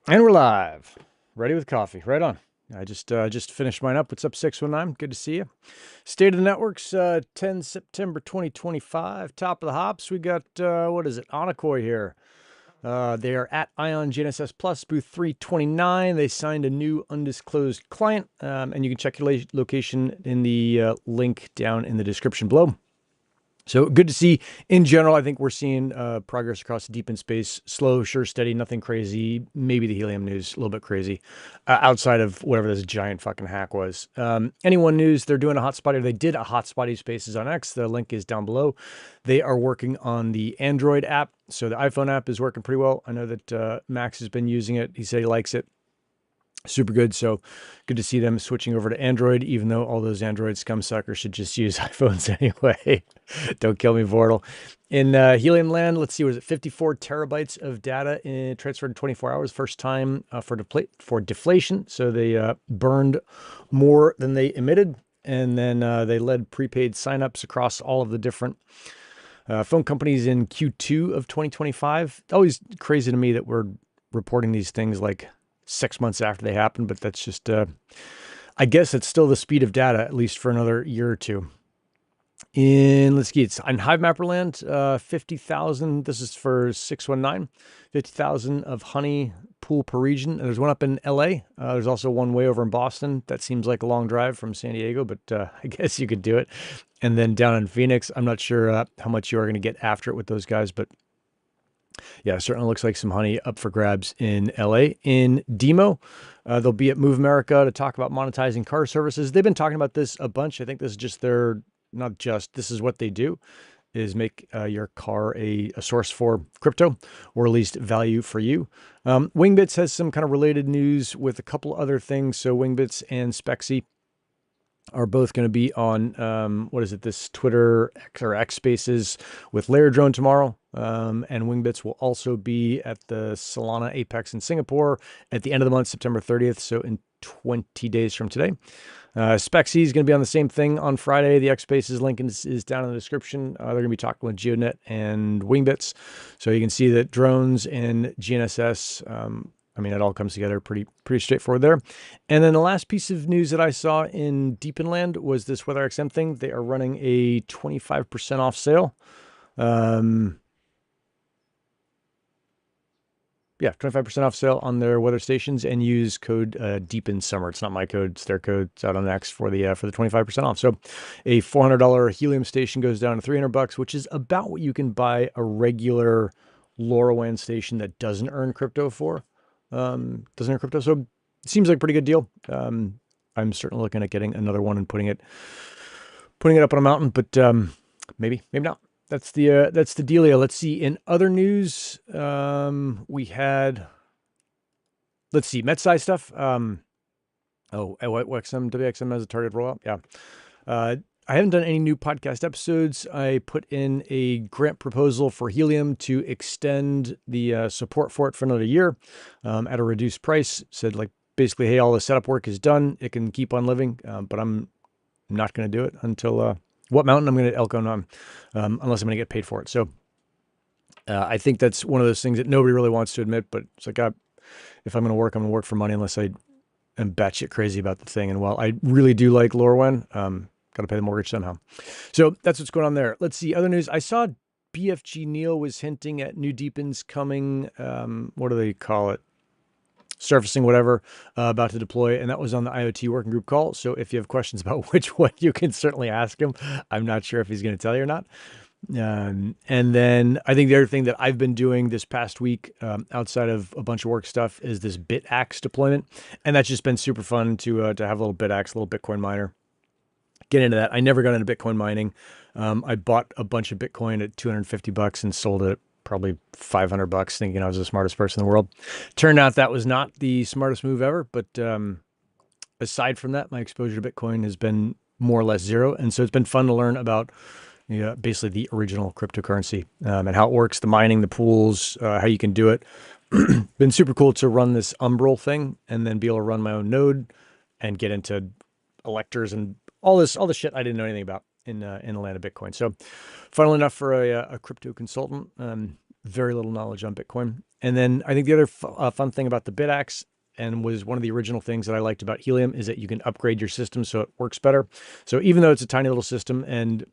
And we're live. Ready with coffee. Right on. I just finished mine up. What's up, 619? Good to see you. State of the networks, 10 September 2025. Top of the hops. We got, what is it? Onakoi here. They are at Ion GNSS Plus, booth 329. They signed a new undisclosed client, and you can check your location in the link down in the description below. So good to see. In general, I think we're seeing progress across the deep in space. Slow, sure, steady, nothing crazy. Maybe the Helium news, a little bit crazy, outside of whatever this giant fucking hack was. Anyone news, they're doing a hotspot, or they did a hotspotty spaces on X. The link is down below. They are working on the Android app. So the iPhone app is working pretty well. I know that Max has been using it. He said he likes it. Super good. So good to see them switching over to Android, even though all those Android scum suckers should just use iPhones anyway. Don't kill me, Vortal. In Helium land, let's see, was it 54 terabytes of data transferred in 24 hours? First time for deflation. So they burned more than they emitted. And then they led prepaid signups across all of the different phone companies in Q2 of 2025. Always crazy to me that we're reporting these things like 6 months after they happen, but that's just, I guess it's still the speed of data, at least for another year or two. Let's see, it's on Hivemapper land, 50,000. This is for 619, 50,000 of honey pool per region. There's one up in LA. There's also one way over in Boston. That seems like a long drive from San Diego, but I guess you could do it. And then down in Phoenix, I'm not sure how much you are going to get after it with those guys, but yeah, certainly looks like some honey up for grabs in LA. In DIMO, they'll be at Move America to talk about monetizing car services. They've been talking about this a bunch. I think this is just this is what they do, is make your car a source for crypto, or at least value for you. Wingbits has some kind of related news with a couple other things. So Wingbits and Spexy are both going to be on, this Twitter X Spaces with Layer Drone tomorrow. And Wingbits will also be at the Solana Apex in Singapore at the end of the month, September 30th. So in 20 days from today. Spexy is going to be on the same thing on Friday. The X Spaces link is down in the description. They're going to be talking with GeoNet and Wingbits. So you can see that drones and GNSS, it all comes together pretty straightforward there. And then the last piece of news that I saw in DePIN was this WeatherXM thing. They are running a 25% off sale. Yeah, 25% off sale on their weather stations, and use code DeepInSummer. It's not my code, it's their code. It's out on X for the 25% off. So a $400 Helium station goes down to $300, which is about what you can buy a regular LoRaWAN station that doesn't earn crypto for. So it seems like a pretty good deal. I'm certainly looking at getting another one and putting it up on a mountain, but maybe not. That's the dealio. Let's see. In other news, we had, let's see, MetSci stuff. WXM has a target rollout. Yeah. I haven't done any new podcast episodes. I put in a grant proposal for Helium to extend the support for it for another year at a reduced price. Said, like, basically, hey, all the setup work is done. It can keep on living, but I'm not going to do it until what mountain I'm going to Elko on, unless I'm going to get paid for it. So I think that's one of those things that nobody really wants to admit, but it's like, if I'm going to work, I'm going to work for money, unless I am batshit crazy about the thing. And while I really do like LoRaWAN, got to pay the mortgage somehow. So that's what's going on there. Let's see. Other news. I saw BFGNeil was hinting at new DePINs coming. What do they call it? Surfacing, whatever, about to deploy. And that was on the IoT working group call. So if you have questions about which one, you can certainly ask him. I'm not sure if he's going to tell you or not. And then I think the other thing that I've been doing this past week, outside of a bunch of work stuff, is this Bitaxe deployment. And that's just been super fun to have a little Bitaxe, a little Bitcoin miner. Get into that. I never got into Bitcoin mining. I bought a bunch of Bitcoin at $250 and sold it at probably $500, thinking I was the smartest person in the world. Turned out that was not the smartest move ever. But aside from that, my exposure to Bitcoin has been more or less zero. And so it's been fun to learn about basically the original cryptocurrency, and how it works, the mining, the pools, how you can do it. Been super cool to run this Umbrel thing and then be able to run my own node and get into electors and all this shit I didn't know anything about in the land of Bitcoin. So funnily enough, for a crypto consultant, very little knowledge on Bitcoin. And then I think the other fun thing about the Bitaxe, and was one of the original things that I liked about Helium, is that you can upgrade your system so it works better. So even though it's a tiny little system, and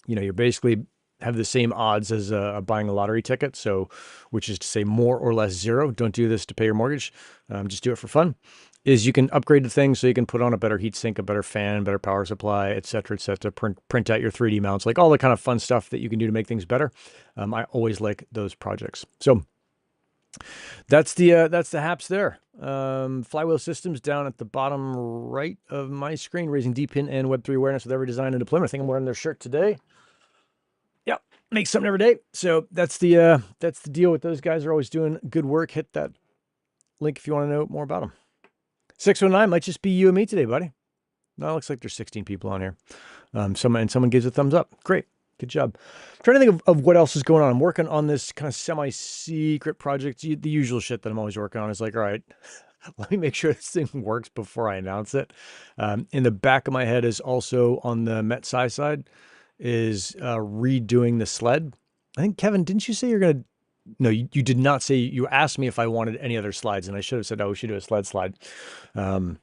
you're basically have the same odds as buying a lottery ticket, so which is to say more or less zero. Don't do this to pay your mortgage. Just do it for fun. Is you can upgrade the thing so you can put on a better heatsink, a better fan, better power supply, et cetera, print out your 3D mounts, like all the kind of fun stuff that you can do to make things better. I always like those projects. So that's the haps there. Flywheel Systems down at the bottom right of my screen, raising DePIN and Web3 awareness with every design and deployment. I think I'm wearing their shirt today. Yep, make something every day. So that's the deal with those guys. Are always doing good work. Hit that link if you want to know more about them. 619 might just be you and me today, buddy. No, it looks like there's 16 people on here. Someone gives a thumbs up. Great. Good job. I'm trying to think of what else is going on. I'm working on this kind of semi-secret project. The usual shit that I'm always working on is like, all right, let me make sure this thing works before I announce it. In the back of my head is also on the MetSci side is redoing the sled. I think, Kevin, didn't you say you're going to... No, you did not say. You asked me if I wanted any other slides, and I should have said, oh, we should do a slide. But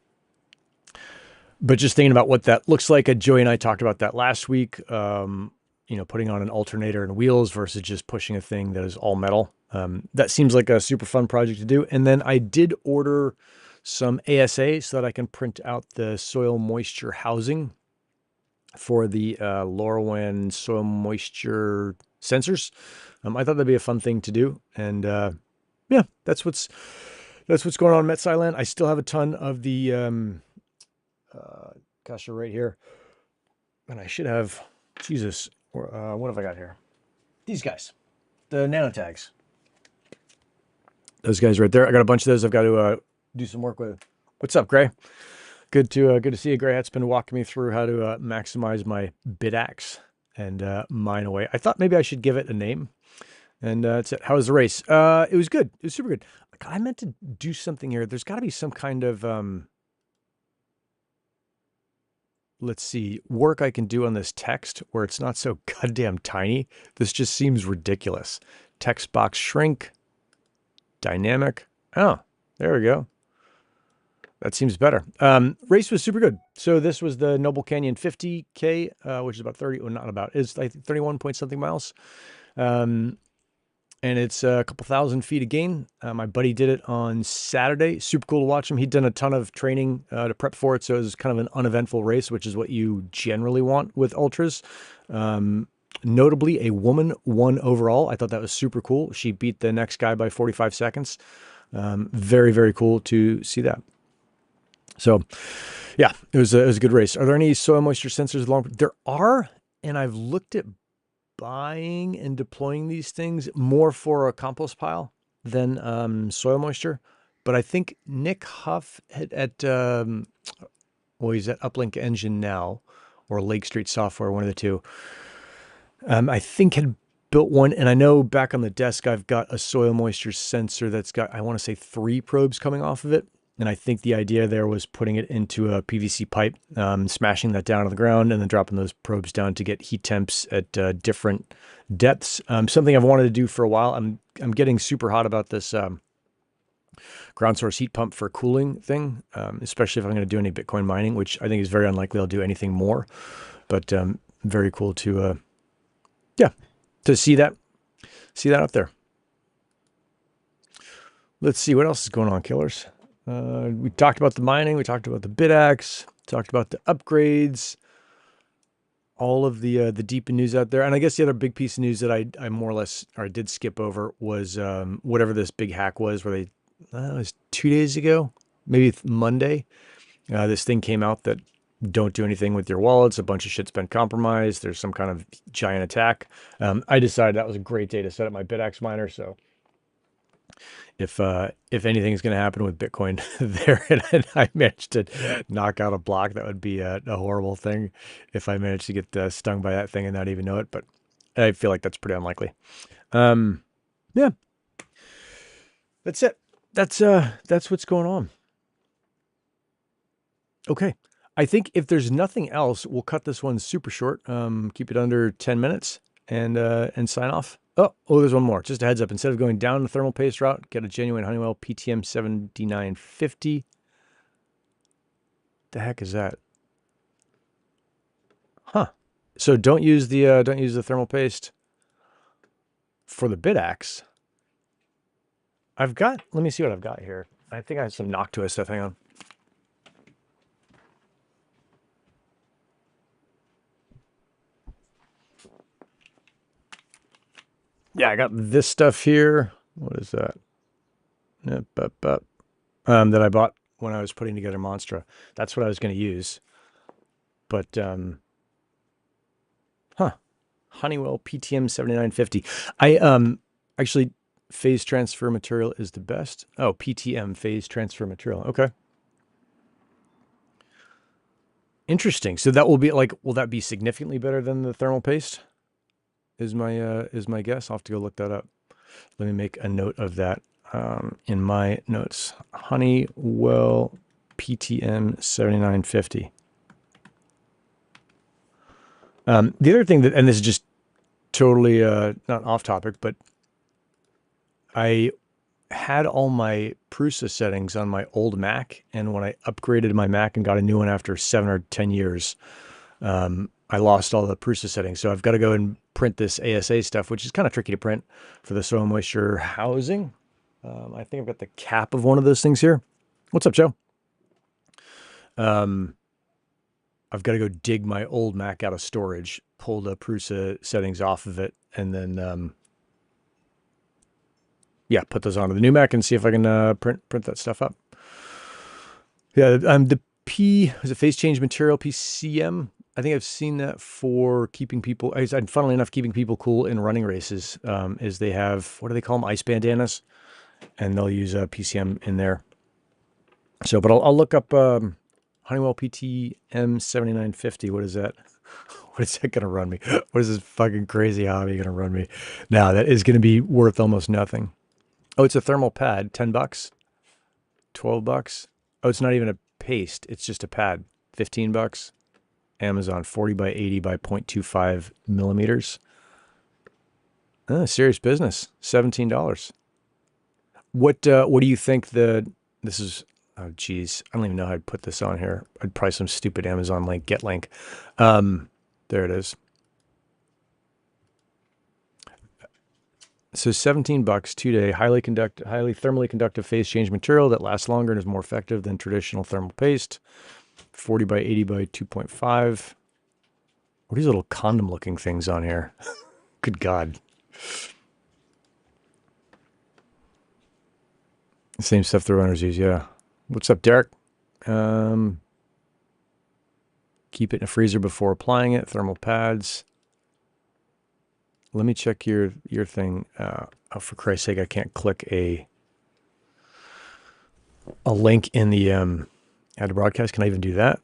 just thinking about what that looks like, Joey and I talked about that last week, putting on an alternator and wheels versus just pushing a thing that is all metal. That seems like a super fun project to do. And then I did order some ASA so that I can print out the soil moisture housing for the LoRaWAN soil moisture sensors. I thought that'd be a fun thing to do. And yeah, that's what's going on in MetSci land. I still have a ton of the gosh, they're right here. And I should have, Jesus, what have I got here? These guys, the nano tags. Those guys right there. I got a bunch of those I've got to do some work with. What's up, Gray? Good to see you, Gray. That's been walking me through how to maximize my Bitaxe and mine away. I thought maybe I should give it a name. And that's it. How was the race? It was good. It was super good. God, I meant to do something here. There's got to be some kind of, let's see, work I can do on this text where it's not so goddamn tiny. This just seems ridiculous. Text box shrink. Dynamic. Oh, there we go. That seems better. Race was super good. So this was the Noble Canyon 50K, which is about 30, or not about, it's like 31 point something miles. And it's a couple thousand feet of gain. My buddy did it on Saturday. Super cool to watch him. He'd done a ton of training to prep for it. So it was kind of an uneventful race, which is what you generally want with ultras. Notably, a woman won overall. I thought that was super cool. She beat the next guy by 45 seconds. Very, very cool to see that. So yeah, it was a good race. Are there any soil moisture sensors along? There are, and I've looked at buying and deploying these things more for a compost pile than soil moisture. But I think Nick Huff at well, he's at Uplink Engine now, or Lake Street Software, one of the two. I think had built one, and I know back on the desk I've got a soil moisture sensor that's got, I want to say, 3 probes coming off of it. And I think the idea there was putting it into a PVC pipe, smashing that down to the ground, and then dropping those probes down to get heat temps at different depths. Something I've wanted to do for a while. I'm getting super hot about this ground source heat pump for cooling thing, especially if I'm going to do any Bitcoin mining, which I think is very unlikely I'll do anything more. But very cool to, yeah, to see that up there. Let's see what else is going on, killers. We talked about the mining, we talked about the Bitaxe, talked about the upgrades, all of the deep news out there. And I guess the other big piece of news that I more or less, or I did skip over was whatever this big hack was where they, it was 2 days ago, maybe Monday. This thing came out that don't do anything with your wallets. A bunch of shit's been compromised. There's some kind of giant attack. I decided that was a great day to set up my Bitaxe miner. So if anything is going to happen with Bitcoin there, and I managed to knock out a block, that would be a horrible thing if I managed to get stung by that thing and not even know it. But I feel like that's pretty unlikely. Yeah, that's it. That's what's going on. Okay. I think if there's nothing else, we'll cut this one super short. Keep it under 10 minutes. and sign off. Oh, there's one more. Just a heads up. Instead of going down the thermal paste route, get a genuine Honeywell PTM 7950. The heck is that? Huh. So don't use the thermal paste for the Bitaxe. Let me see what I've got here. I think I have some Noctua stuff. Hang on. Yeah, I got this stuff here. What is that? That I bought when I was putting together Monstra. That's what I was going to use. But, Honeywell PTM 7950. Actually, phase transfer material is the best. Oh, PTM, phase transfer material. Okay. Interesting. So that will be like, will that be significantly better than the thermal paste? Is my guess. I'll have to go look that up. Let me make a note of that in my notes. Honeywell PTM 7950. The other thing that, and this is just totally not off topic, but I had all my Prusa settings on my old Mac, and when I upgraded my Mac and got a new one after 7 or 10 years, I lost all the Prusa settings. So I've got to go and print this ASA stuff, which is kind of tricky to print for the soil moisture housing. I think I've got the cap of one of those things here. What's up, Joe? I've got to go dig my old Mac out of storage, pull the Prusa settings off of it, and then, yeah, put those onto the new Mac and see if I can print that stuff up. Yeah, the is it phase change material, PCM? I think I've seen that for keeping people, and funnily enough, keeping people cool in running races, is they have, what do they call them? Ice bandanas, and they'll use PCM in there. So, but I'll look up Honeywell PTM 7950. What is that? What is that going to run me? What is this fucking crazy hobby going to run me? Now, that is going to be worth almost nothing. Oh, it's a thermal pad, 10 bucks, 12 bucks. Oh, it's not even a paste. It's just a pad, 15 bucks. Amazon, 40 by 80 by 0.25 millimeters. Serious business, $17. What do you think this is? Oh, geez, I don't even know how I'd put this on here. I'd probably some stupid Amazon link, get link. There it is. So 17 bucks, 2-day, highly thermally conductive phase change material that lasts longer and is more effective than traditional thermal paste. 40 by 80 by 2.5. What are these little condom looking things on here? Good God. Same stuff the runners use, yeah. What's up, Derek? Keep it in a freezer before applying it. Thermal pads. Let me check your thing. Oh, for Christ's sake, I can't click a link in the add to broadcast. Can I even do that?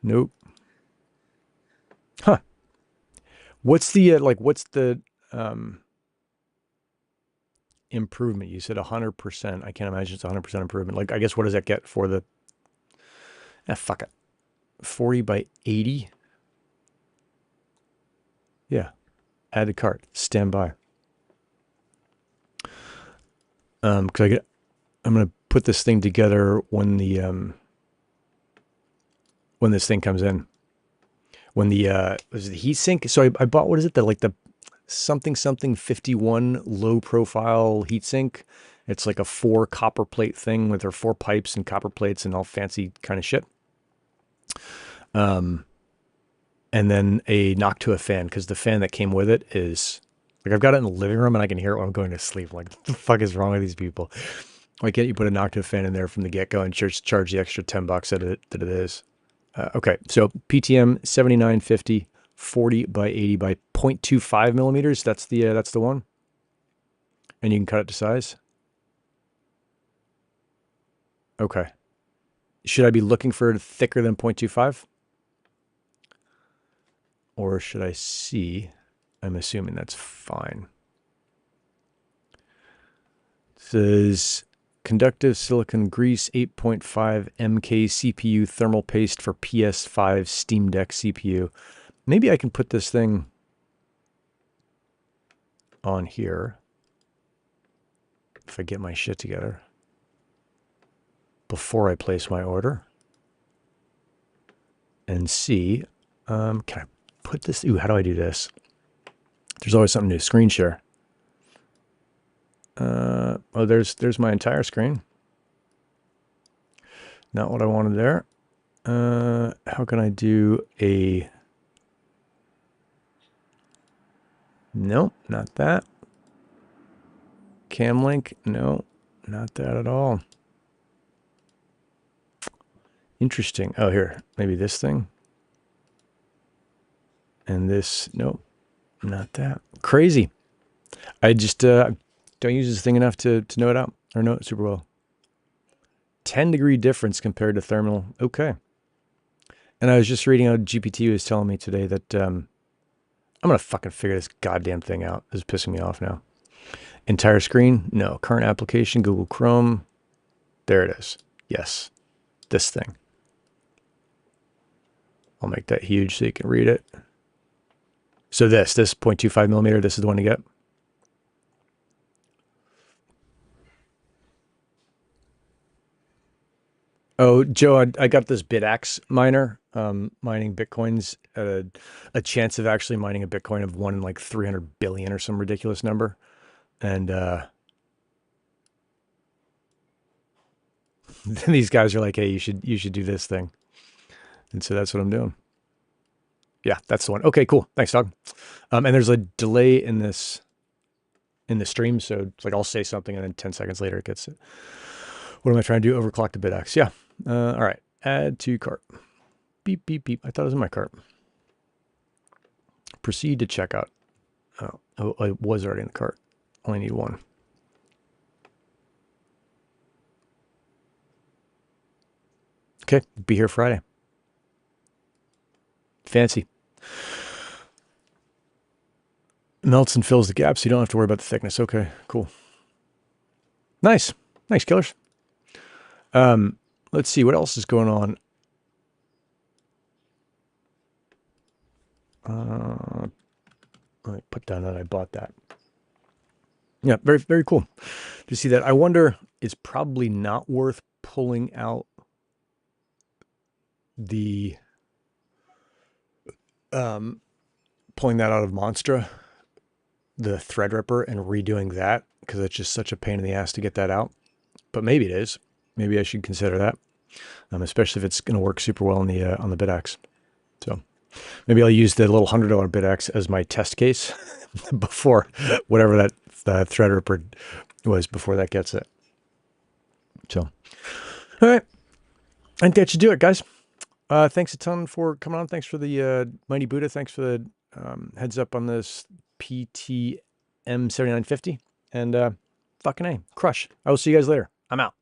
Nope. Huh. What's the what's the improvement? You said 100%. I can't imagine it's 100% improvement. Like, I guess what does that get for the fuck it. 40 by 80? Yeah. Add to cart. Stand by. I'm gonna put this thing together when the when this thing comes in. When the was it the heat sink? So I bought, what is it? The something 51 low profile heat sink. It's like a 4 copper plate thing with 4 pipes and copper plates and all fancy kind of shit. And then a Noctua fan, because the fan that came with it is, like, I've got it in the living room and I can hear it when I'm going to sleep. Like, what the fuck is wrong with these people? Why can't you put a Noctua fan in there from the get-go and charge the extra 10 bucks that it is? Okay, so PTM 7950, 40 by 80 by 0.25 millimeters. That's the one. And you can cut it to size. Okay. Should I be looking for thicker than 0.25? Or should I see? I'm assuming that's fine. It says conductive silicon grease 8.5 MK CPU thermal paste for PS5 Steam Deck CPU. Maybe I can put this thing. on here, if I get my shit together, before I place my order, and see, can I put this, ooh, how do I do this? There's always something new, screen share. Oh, there's my entire screen. Not what I wanted there. How can I do a, nope, not that. Cam link, no, not that at all. Interesting. Oh, here, maybe this thing. And this, nope, not that. Crazy. I just don't use this thing enough to know it out or know it super well. 10-degree difference compared to thermal. Okay. And I was just reading how GPT was telling me today that I'm going to fucking figure this goddamn thing out. This is pissing me off now. Entire screen? No. Current application, Google Chrome. There it is. Yes. This thing. I'll make that huge so you can read it. So this 0.25 millimeter, this is the one to get. Oh, Joe, I got this Bitaxe miner, mining Bitcoins at a chance of actually mining a Bitcoin of 1 in like 300 billion or some ridiculous number. And these guys are like, hey, you should do this thing. And so that's what I'm doing. Yeah, that's the one. Okay, cool. Thanks, dog. And there's a delay in this in the stream, so it's like I'll say something and then 10 seconds later it gets it. What am I trying to do? Overclock the Bitaxe. Yeah. All right. Add to cart. Beep, beep, beep. I thought it was in my cart. Proceed to checkout. Oh, I was already in the cart. Only need one. Okay. Be here Friday. Fancy. Melts and fills the gap so you don't have to worry about the thickness. Okay, cool. Nice. Nice, killers. Let's see what else is going on. Let me put down that I bought that. Yeah, very, very cool to see that. I wonder, it's probably not worth pulling out the pulling that out of Monstra, the Threadripper, and redoing that, because it's just such a pain in the ass to get that out. But maybe it is. Maybe I should consider that, especially if it's going to work super well on the Bitaxe. So maybe I'll use the little $100 Bitaxe as my test case before whatever that Threadripper was before that gets it. So, all right, I think that should do it, guys. Thanks a ton for coming on. Thanks for the Mighty Buddha. Thanks for the heads up on this PTM 7950. And fucking A, crush. I will see you guys later. I'm out.